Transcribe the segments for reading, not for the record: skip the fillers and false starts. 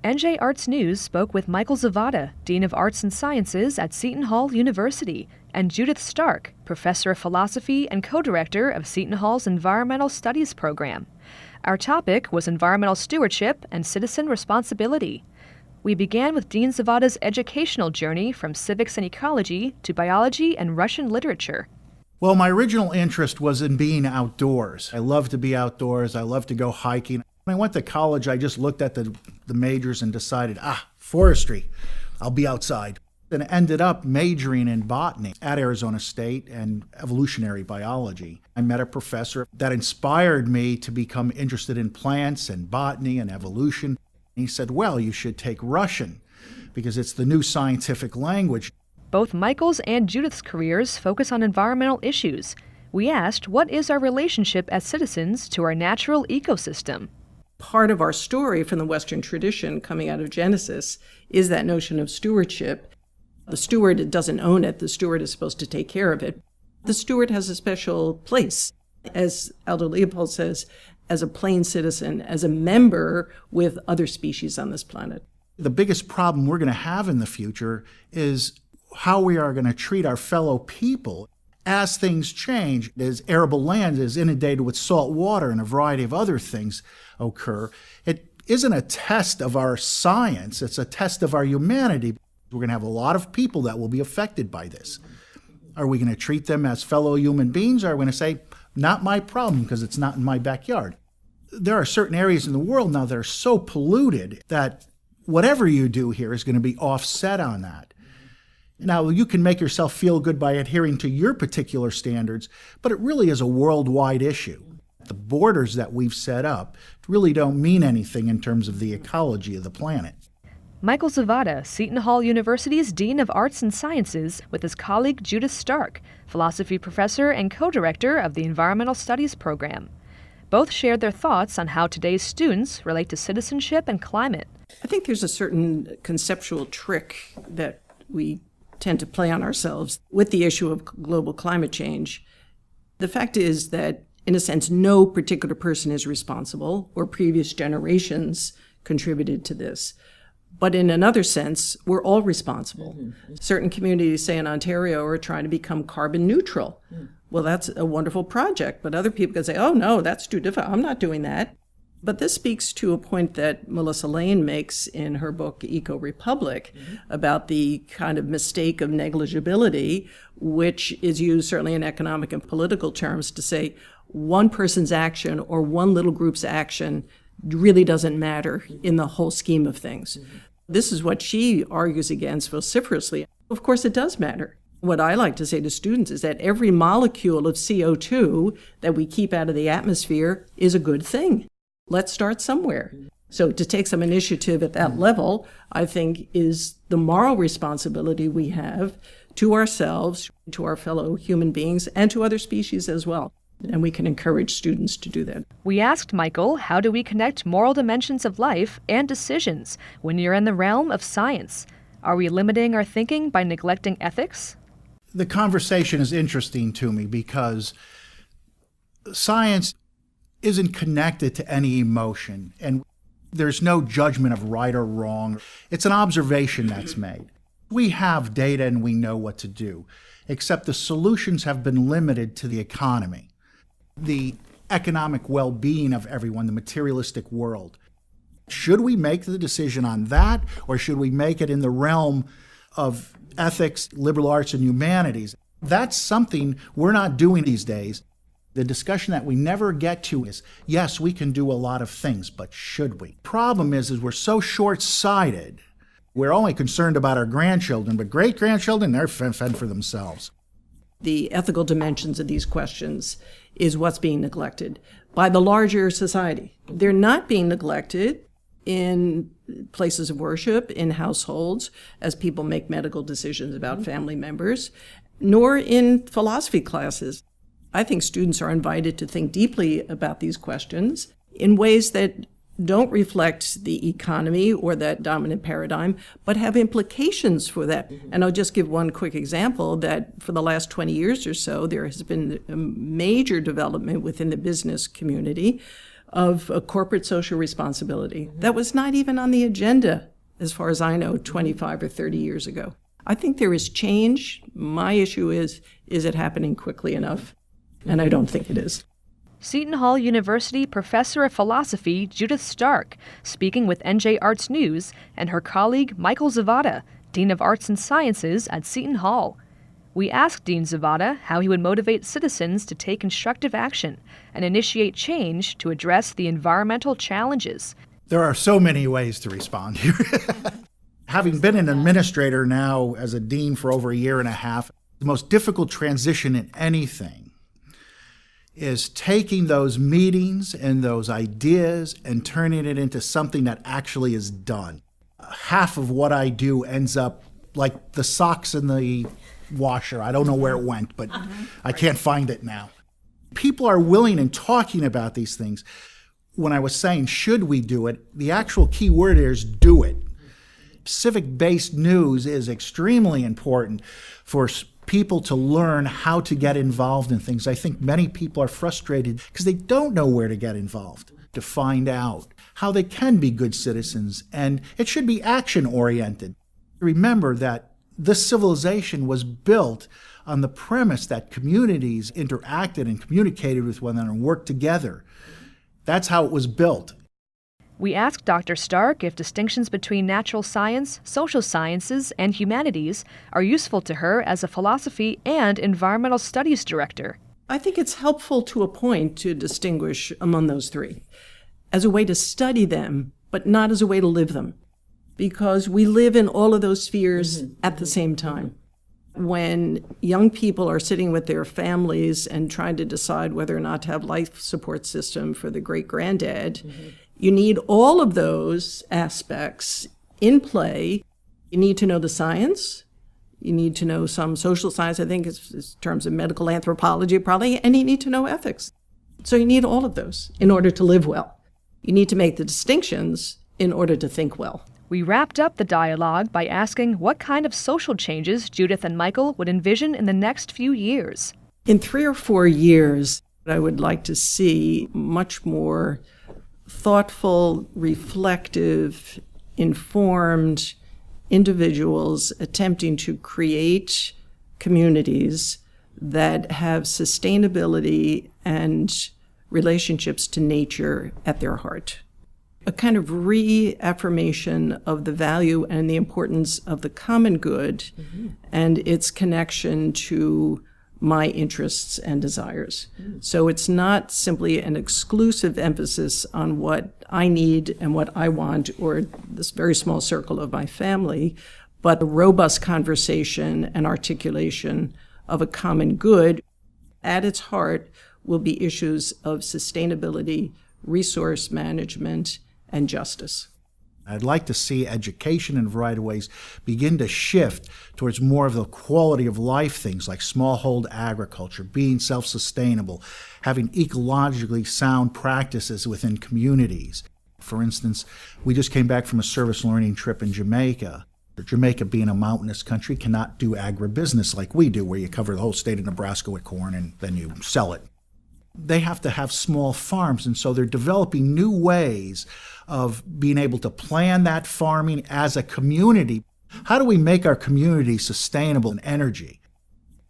NJ Arts News spoke with Michael Zavada, Dean of Arts and Sciences at Seton Hall University, and Judith Stark, Professor of Philosophy and co-director of Seton Hall's Environmental Studies program. Our topic was environmental stewardship and citizen responsibility. We began with Dean Zavada's educational journey from civics and ecology to biology and Russian literature. Well, my original interest was in being outdoors. I love to be outdoors. I love to go hiking. When I went to college, I just looked at the majors and decided, forestry, I'll be outside. And ended up majoring in botany at Arizona State and evolutionary biology. I met a professor that inspired me to become interested in plants and botany and evolution. He said, well, you should take Russian because it's the new scientific language. Both Michael's and Judith's careers focus on environmental issues. We asked, what is our relationship as citizens to our natural ecosystem? Part of our story from the Western tradition coming out of Genesis is that notion of stewardship. The steward doesn't own it. The steward is supposed to take care of it. The steward has a special place, as Aldo Leopold says, as a plain citizen, as a member with other species on this planet. The biggest problem we're going to have in the future is how we are going to treat our fellow people. As things change, as arable land is inundated with salt water and a variety of other things occur, it isn't a test of our science, it's a test of our humanity. We're going to have a lot of people that will be affected by this. Are we going to treat them as fellow human beings, or are we going to say, not my problem because it's not in my backyard? There are certain areas in the world now that are so polluted that whatever you do here is going to be offset on that. Now, you can make yourself feel good by adhering to your particular standards, but it really is a worldwide issue. The borders that we've set up really don't mean anything in terms of the ecology of the planet. Michael Zavada, Seton Hall University's Dean of Arts and Sciences, with his colleague Judith Stark, philosophy professor and co-director of the Environmental Studies program. Both shared their thoughts on how today's students relate to citizenship and climate. I think there's a certain conceptual trick that we tend to play on ourselves with the issue of global climate change. The fact is that, in a sense, no particular person is responsible, or previous generations contributed to this. But in another sense, we're all responsible. Certain communities, say in Ontario, are trying to become carbon neutral. Well, that's a wonderful project, but other people can say, oh no, that's too difficult, I'm not doing that. But this speaks to a point that Melissa Lane makes in her book, Eco-Republic, about the kind of mistake of negligibility, which is used certainly in economic and political terms to say one person's action or one little group's action really doesn't matter in the whole scheme of things. This is what she argues against vociferously. Of course, it does matter. What I like to say to students is that every molecule of CO2 that we keep out of the atmosphere is a good thing. Let's start somewhere. So to take some initiative at that level, I think, is the moral responsibility we have to ourselves, to our fellow human beings, and to other species as well. And we can encourage students to do that. We asked Michael, how do we connect moral dimensions of life and decisions when you're in the realm of science? Are we limiting our thinking by neglecting ethics? The conversation is interesting to me because science isn't connected to any emotion, and there's no judgment of right or wrong. It's an observation that's made. We have data and we know what to do, except the solutions have been limited to the economy, the economic well-being of everyone, the materialistic world. Should we make the decision on that, or should we make it in the realm of ethics, liberal arts, and humanities? That's something we're not doing these days. The discussion that we never get to is, yes, we can do a lot of things, but should we? Problem is we're so short-sighted. We're only concerned about our grandchildren, but great-grandchildren, they're fend for themselves. The ethical dimensions of these questions is what's being neglected by the larger society. They're not being neglected in places of worship, in households, as people make medical decisions about family members, nor in philosophy classes. I think students are invited to think deeply about these questions in ways that don't reflect the economy or that dominant paradigm, but have implications for that. And I'll just give one quick example that for the last 20 years or so, there has been a major development within the business community of a corporate social responsibility that was not even on the agenda, as far as I know, 25 or 30 years ago. I think there is change. My issue is it happening quickly enough? And I don't think it is. Seton Hall University Professor of Philosophy Judith Stark, speaking with NJ Arts News, and her colleague Michael Zavada, Dean of Arts and Sciences at Seton Hall. We asked Dean Zavada how he would motivate citizens to take constructive action and initiate change to address the environmental challenges. There are so many ways to respond here. Having been an administrator now as a dean for over a year and a half, the most difficult transition in anything is taking those meetings and those ideas and turning it into something that actually is done. Half of what I do ends up like the socks in the washer. I don't know where it went, but I can't find it now. People are willing and talking about these things. When I was saying, should we do it, the actual key word here is do it. Civic-based news is extremely important for people to learn how to get involved in things. I think many people are frustrated because they don't know where to get involved, to find out how they can be good citizens, and it should be action-oriented. Remember that this civilization was built on the premise that communities interacted and communicated with one another and worked together. That's how it was built. We asked Dr. Stark if distinctions between natural science, social sciences, and humanities are useful to her as a philosophy and environmental studies director. I think it's helpful to a point to distinguish among those three as a way to study them, but not as a way to live them, because we live in all of those spheres at the same time. When young people are sitting with their families and trying to decide whether or not to have life support system for the great-granddad, you need all of those aspects in play. You need to know the science. You need to know some social science, I think, in terms of medical anthropology probably, and you need to know ethics. So you need all of those in order to live well. You need to make the distinctions in order to think well. We wrapped up the dialogue by asking what kind of social changes Judith and Michael would envision in the next few years. In 3 or 4 years, I would like to see much more thoughtful, reflective, informed individuals attempting to create communities that have sustainability and relationships to nature at their heart. A kind of reaffirmation of the value and the importance of the common good and its connection to my interests and desires. So it's not simply an exclusive emphasis on what I need and what I want or this very small circle of my family, but a robust conversation and articulation of a common good. At its heart will be issues of sustainability, resource management, and justice. I'd like to see education in a variety of ways begin to shift towards more of the quality of life things like smallhold agriculture, being self-sustainable, having ecologically sound practices within communities. For instance, we just came back from a service learning trip in Jamaica. Jamaica, being a mountainous country, cannot do agribusiness like we do, where you cover the whole state of Nebraska with corn and then you sell it. They have to have small farms, and so they're developing new ways of being able to plan that farming as a community. How do we make our community sustainable in energy?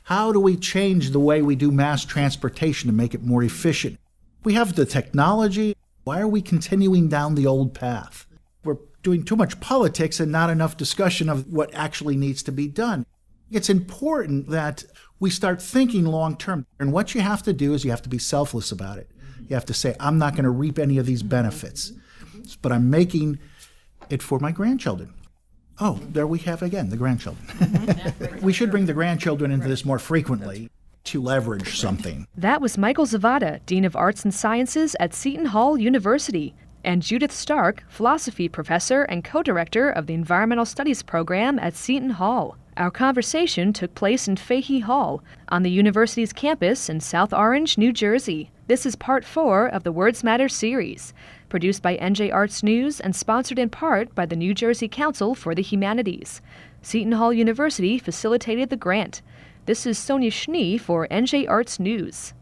How do we change the way we do mass transportation to make it more efficient? We have the technology. Why are we continuing down the old path? We're doing too much politics and not enough discussion of what actually needs to be done. It's important that we start thinking long term. And what you have to do is you have to be selfless about it. You have to say, I'm not going to reap any of these benefits, but I'm making it for my grandchildren. Oh, there we have again, the grandchildren. We should bring the grandchildren into this more frequently to leverage something. That was Michael Zavada, Dean of Arts and Sciences at Seton Hall University, and Judith Stark, philosophy professor and co-director of the Environmental Studies program at Seton Hall. Our conversation took place in Fahey Hall on the university's campus in South Orange, New Jersey. This is part 4 of the Words Matter series, produced by NJ Arts News and sponsored in part by the New Jersey Council for the Humanities. Seton Hall University facilitated the grant. This is Sonia Schnee for NJ Arts News.